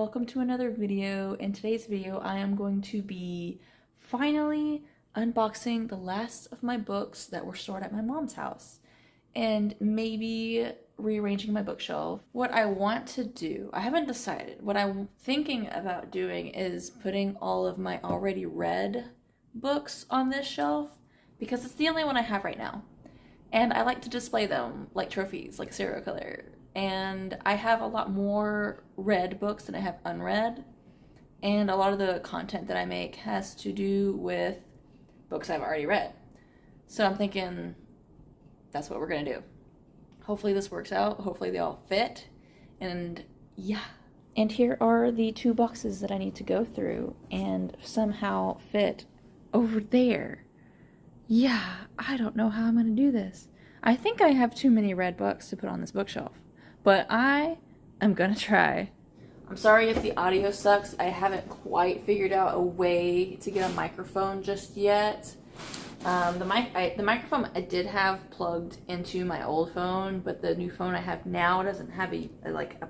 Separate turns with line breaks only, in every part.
welcome to another video. In today's video, I am going to be finally unboxing the last of my books that were stored at my mom's house and maybe rearranging my bookshelf. What I want to do, I haven't decided. What I'm thinking about doing is putting all of my already read books on this shelf because it's the only one I have right now. And I like to display them like trophies, like serial killer. And I have a lot more read books than I have unread. And a lot of the content that I make has to do with books I've already read. So I'm thinking that's what we're gonna do. Hopefully this works out. Hopefully they all fit. And yeah. And here are the two boxes that I need to go through and somehow fit over there. Yeah, I don't know how I'm gonna do this. I think I have too many read books to put on this bookshelf. But I am gonna try. I'm sorry if the audio sucks. I haven't quite figured out a way to get a microphone just yet. The microphone I did have plugged into my old phone, but the new phone I have now doesn't have a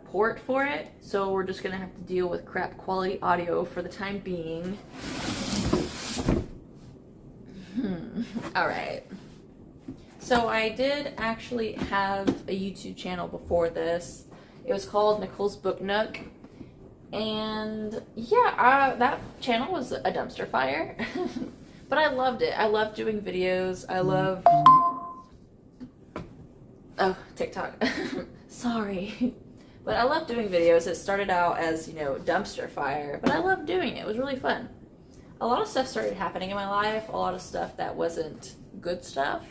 port for it. So we're just gonna have to deal with crap quality audio for the time being. All right. So I did actually have a YouTube channel before this. It was called Nicole's Book Nook. And yeah, that channel was a dumpster fire. But I loved it. I loved doing videos. I loved... Oh, TikTok. Sorry. But I loved doing videos. It started out as, dumpster fire. But I loved doing it. It was really fun. A lot of stuff started happening in my life. A lot of stuff that wasn't good stuff.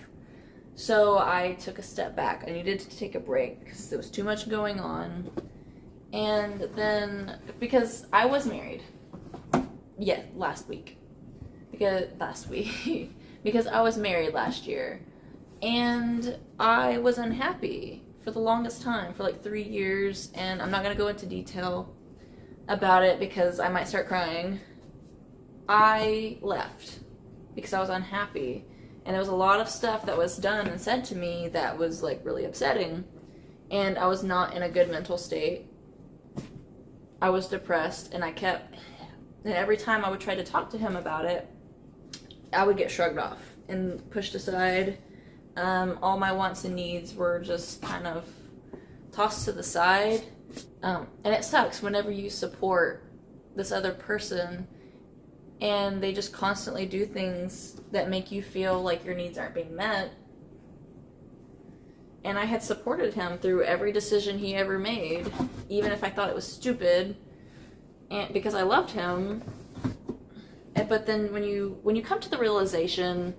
So I took a step back. I needed to take a break because there was too much going on. And then, because I was married. Yeah, last week. Because I was married last year. And I was unhappy for the longest time, for like 3 years. And I'm not going to go into detail about it because I might start crying. I left because I was unhappy. And there was a lot of stuff that was done and said to me that was like really upsetting. And I was not in a good mental state. I was depressed and and every time I would try to talk to him about it, I would get shrugged off and pushed aside. All my wants and needs were just kind of tossed to the side. And it sucks whenever you support this other person and they just constantly do things that make you feel like your needs aren't being met. And I had supported him through every decision he ever made, even if I thought it was stupid, and because I loved him. But then when you come to the realization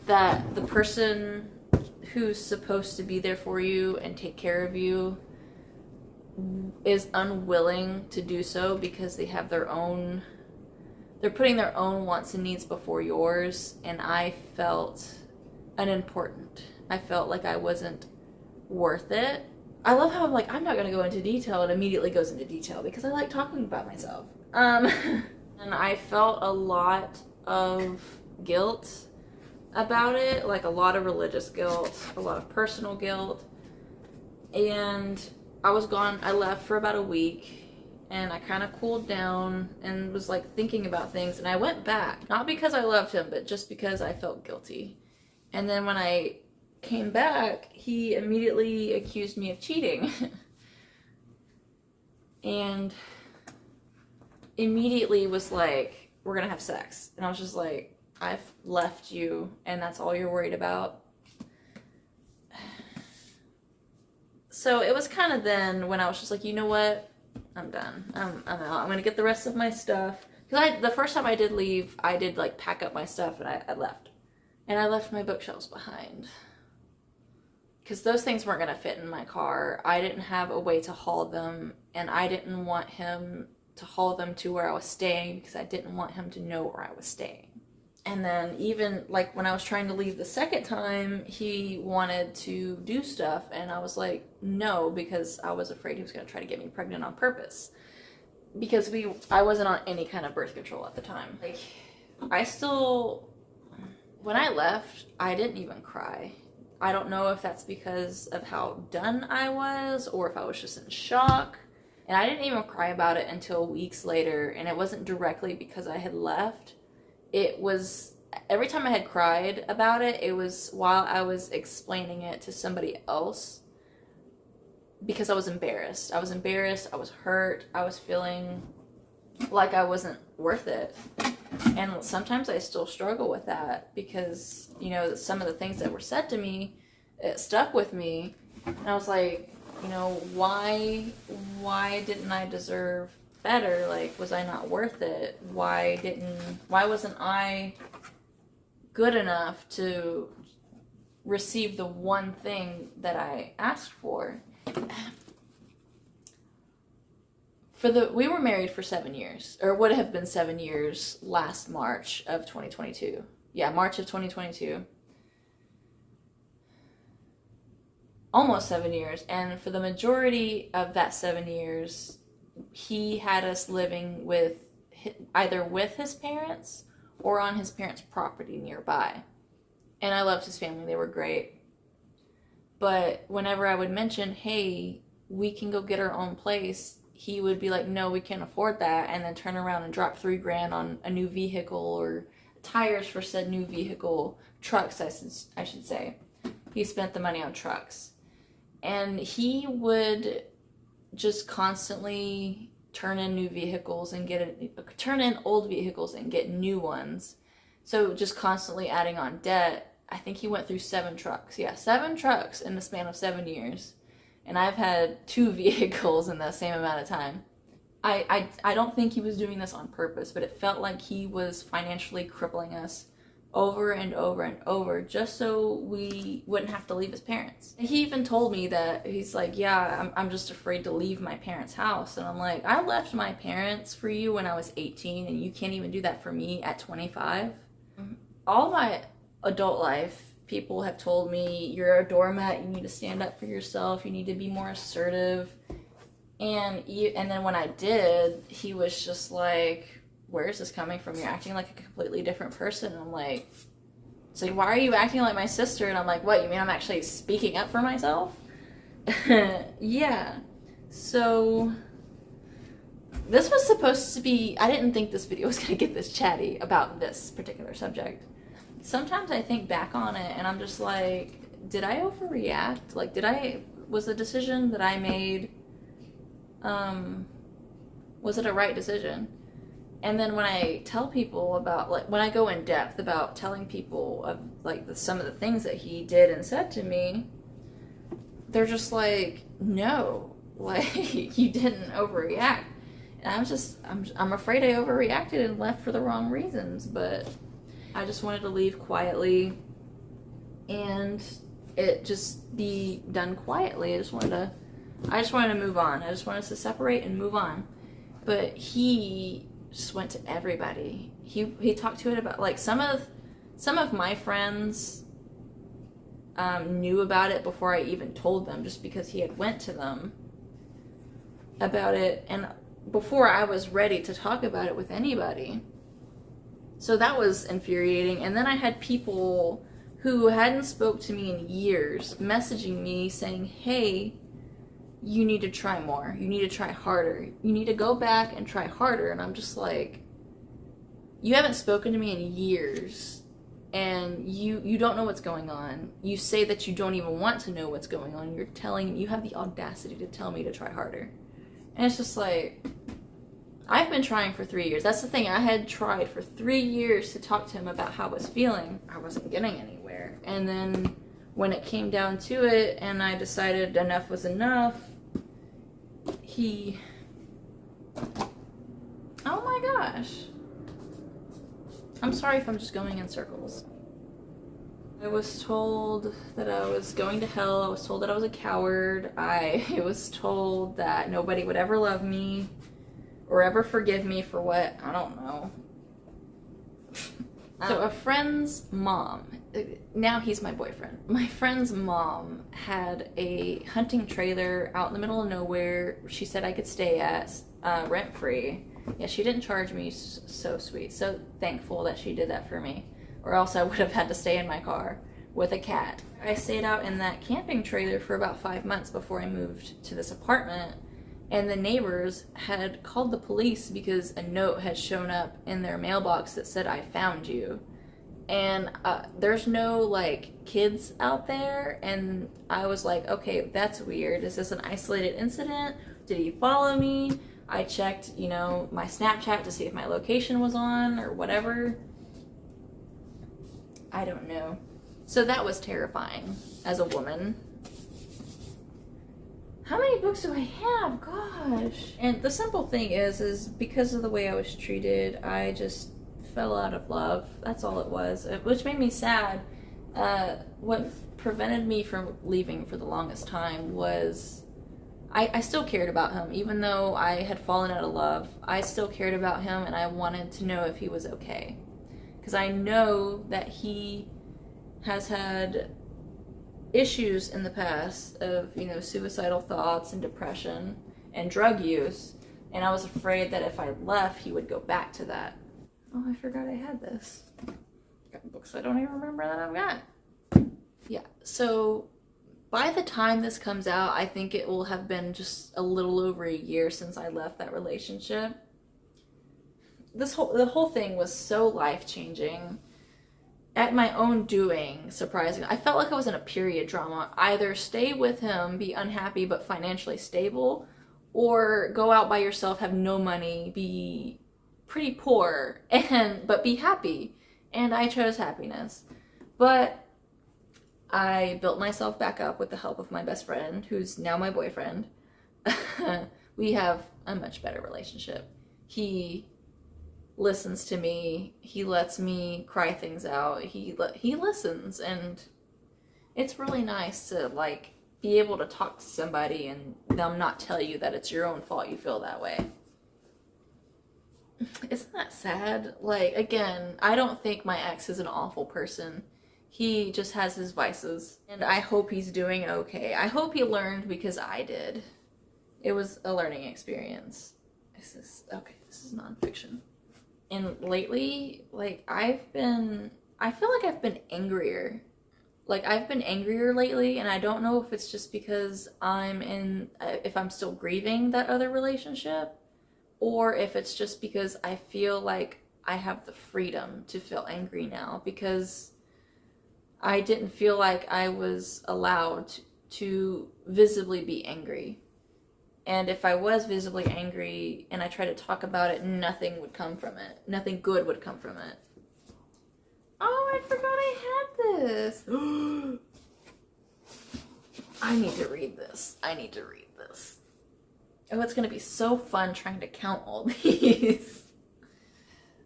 that the person who's supposed to be there for you and take care of you is unwilling to do so because they have they're putting their own wants and needs before yours, and I felt unimportant. I felt like I wasn't worth it. I love how I'm not going to go into detail. It immediately goes into detail because I like talking about myself. And I felt a lot of guilt about it, like a lot of religious guilt, a lot of personal guilt. And I was gone. I left for about a week. And I kind of cooled down and was thinking about things. And I went back, not because I loved him, but just because I felt guilty. And then when I came back, he immediately accused me of cheating. And immediately was like, we're gonna have sex. And I was just like, I've left you and that's all you're worried about. So it was kind of then when I was just like, you know what? I'm done. I'm out. I'm gonna get the rest of my stuff. Because the first time I did leave, I did pack up my stuff and I left. And I left my bookshelves behind. Because those things weren't gonna fit in my car. I didn't have a way to haul them, and I didn't want him to haul them to where I was staying because I didn't want him to know where I was staying. And then even when I was trying to leave the second time, he wanted to do stuff and I was like, no, because I was afraid he was going to try to get me pregnant on purpose. Because I wasn't on any kind of birth control at the time. When I left, I didn't even cry. I don't know if that's because of how done I was or if I was just in shock. And I didn't even cry about it until weeks later, and it wasn't directly because I had left. It was every time I had cried about it, it was while I was explaining it to somebody else because I was embarrassed. I was embarrassed, I was hurt, I was feeling like I wasn't worth it. And sometimes I still struggle with that because, you know, some of the things that were said to me, it stuck with me. And I was like, you know, why didn't I deserve better? Like, was I not worth it? Why wasn't I good enough to receive the one thing that I asked for? We were married for 7 years, or would have been 7 years last March of 2022. Yeah, March of 2022. Almost 7 years. And for the majority of that 7 years, he had us living with either with his parents or on his parents' property nearby. And I loved his family. They were great. But whenever I would mention, hey, we can go get our own place, he would be like, no, we can't afford that, and then turn around and drop $3,000 on a new vehicle or tires for said new vehicle, trucks, I should say. He spent the money on trucks. And he would just constantly turn in new vehicles and turn in old vehicles and get new ones. So just constantly adding on debt. I think he went through 7 trucks. Yeah, 7 trucks in the span of 7 years. And I've had 2 vehicles in the same amount of time. I don't think he was doing this on purpose, but it felt like he was financially crippling us over and over and over just so we wouldn't have to leave his parents. He even told me that he's like, yeah, I'm just afraid to leave my parents' house. And I'm like, I left my parents for you when I was 18 and you can't even do that for me at 25. All my adult life, people have told me, you're a doormat, you need to stand up for yourself, you need to be more assertive. And then when I did, he was just like, where is this coming from? You're acting like a completely different person. And I'm like, so why are you acting like my sister? And I'm like, what, you mean I'm actually speaking up for myself? Yeah. So this was supposed to be, I didn't think this video was going to get this chatty about this particular subject. Sometimes I think back on it and I'm just like, did I overreact? Like, was the decision that I made, was it a right decision? And then when I tell people about, like, when I go in depth about telling people of, like, some of the things that he did and said to me, they're just like, no, like, you didn't overreact. And I'm afraid I overreacted and left for the wrong reasons, but I just wanted to leave quietly and it just be done quietly. I just wanted to move on. I just wanted us to separate and move on. But he just went to everybody. He talked to it about, like, some of my friends knew about it before I even told them, just because he had went to them about it and before I was ready to talk about it with anybody. So that was infuriating. And then I had people who hadn't spoke to me in years messaging me saying, hey, you need to try more. You need to try harder. You need to go back and try harder. And I'm just like, you haven't spoken to me in years and you don't know what's going on. You say that you don't even want to know what's going on. You have the audacity to tell me to try harder. And it's just like, I've been trying for 3 years. That's the thing. I had tried for 3 years to talk to him about how I was feeling. I wasn't getting anywhere. And then when it came down to it and I decided enough was enough, oh my gosh. I'm sorry if I'm just going in circles. I was told that I was going to hell. I was told that I was a coward. I was told that nobody would ever love me or ever forgive me for what, I don't know. So a friend's mom, now he's my boyfriend, my friend's mom had a hunting trailer out in the middle of nowhere. She said I could stay at rent-free. Yeah, she didn't charge me. So sweet. So thankful that she did that for me, or else I would have had to stay in my car with a cat. I stayed out in that camping trailer for about 5 months before I moved to this apartment. And the neighbors had called the police because a note had shown up in their mailbox that said, "I found you." And there's no like kids out there, and I was like, okay, that's weird. Is this an isolated incident? Did he follow me? I checked, you know, my Snapchat to see if my location was on or whatever. I don't know. So that was terrifying as a woman. How many books do I have? Gosh. And the simple thing is because of the way I was treated, I just fell out of love. That's all it was, which made me sad. What prevented me from leaving for the longest time was I still cared about him. Even though I had fallen out of love, I still cared about him, and I wanted to know if he was okay. Because I know that he has had issues in the past of, you know, suicidal thoughts and depression and drug use, and I was afraid that if I left, he would go back to that. Oh, I forgot I had this. Got books I don't even remember that I've got. Yeah, so by the time this comes out, I think it will have been just a little over a year since I left that relationship. The whole thing was so life-changing. At my own doing, surprisingly. I felt like I was in a period drama. Either stay with him, be unhappy but financially stable, or go out by yourself, have no money, be pretty poor, but be happy. And I chose happiness. But I built myself back up with the help of my best friend, who's now my boyfriend. We have a much better relationship. He listens to me, he lets me cry things out, he listens, and it's really nice to like be able to talk to somebody and them not tell you that it's your own fault you feel that way. Isn't that sad? Like, again, I don't think my ex is an awful person. He just has his vices, and I hope he's doing okay. I hope he learned because I did. It was a learning experience. This is nonfiction. And lately, like, I feel like I've been angrier. Like, I've been angrier lately, and I don't know if it's just because if I'm still grieving that other relationship, or if it's just because I feel like I have the freedom to feel angry now, because I didn't feel like I was allowed to visibly be angry. And if I was visibly angry and I tried to talk about it, nothing would come from it. Nothing good would come from it. Oh, I forgot I had this. I need to read this. Oh, it's going to be so fun trying to count all these.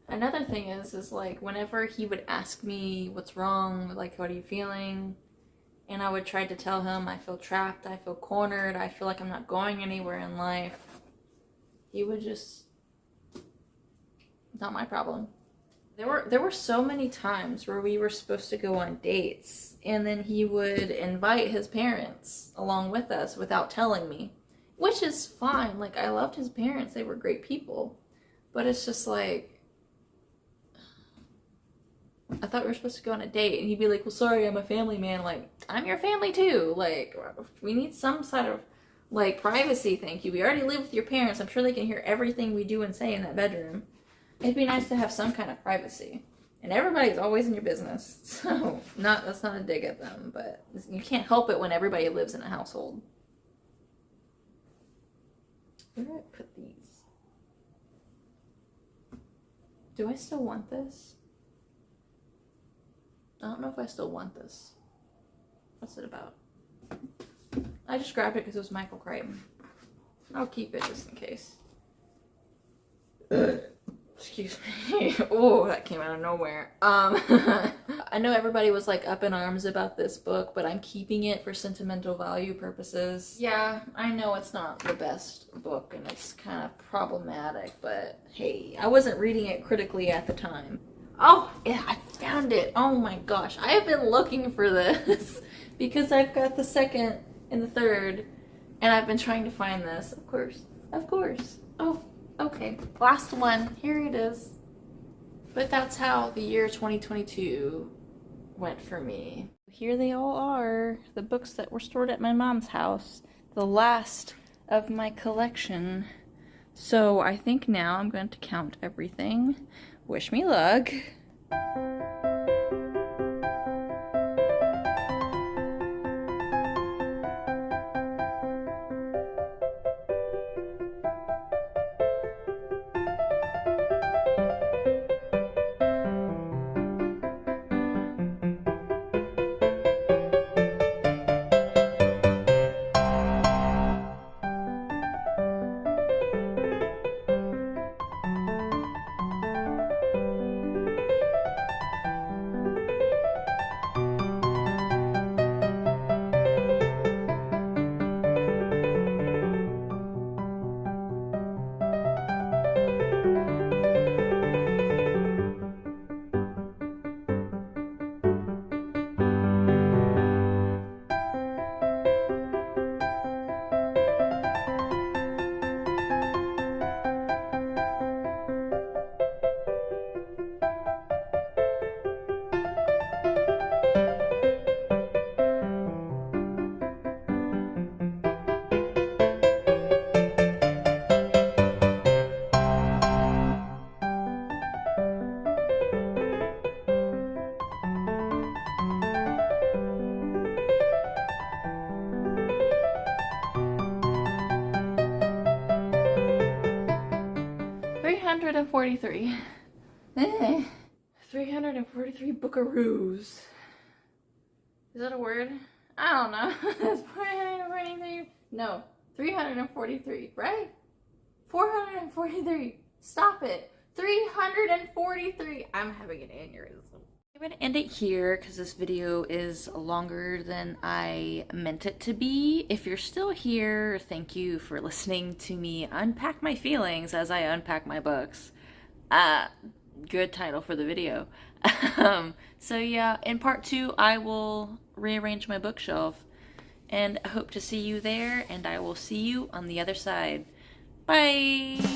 Another thing is like whenever he would ask me what's wrong, like what are you feeling? And I would try to tell him I feel trapped, I feel cornered, I feel like I'm not going anywhere in life. He would just, not my problem. There were so many times where we were supposed to go on dates, and then he would invite his parents along with us without telling me, which is fine. Like, I loved his parents, they were great people, but it's just like, I thought we were supposed to go on a date, and he'd be like, well, sorry, I'm a family man. Like, I'm your family too. Like, we need some sort of, like, privacy, thank you. We already live with your parents. I'm sure they can hear everything we do and say in that bedroom. It'd be nice to have some kind of privacy. And everybody's always in your business. So, that's not a dig at them, but you can't help it when everybody lives in a household. Where do I put these? Do I still want this? I don't know if I still want this. What's it about? I just grabbed it because it was Michael Crichton. I'll keep it just in case. Excuse me. Oh, that came out of nowhere. I know everybody was like up in arms about this book, but I'm keeping it for sentimental value purposes. Yeah, I know it's not the best book and it's kind of problematic, but hey, I wasn't reading it critically at the time. Oh, yeah, I found it. Oh my gosh. I have been looking for this because I've got the second and the third, and I've been trying to find this. Of course. Oh, okay. Last one. Here it is. But that's how the year 2022 went for me. Here they all are. The books that were stored at my mom's house. The last of my collection. So I think now I'm going to count everything. Wish me luck. 343. 343 bookaroos. Is that a word? I don't know. That's 443. No, 343, right? 443. Stop it. 343. I'm having an aneurysm. I'm going to end it here because this video is longer than I meant it to be. If you're still here, thank you for listening to me unpack my feelings as I unpack my books. Good title for the video. So yeah, in part 2, I will rearrange my bookshelf, and I hope to see you there, and I will see you on the other side. Bye!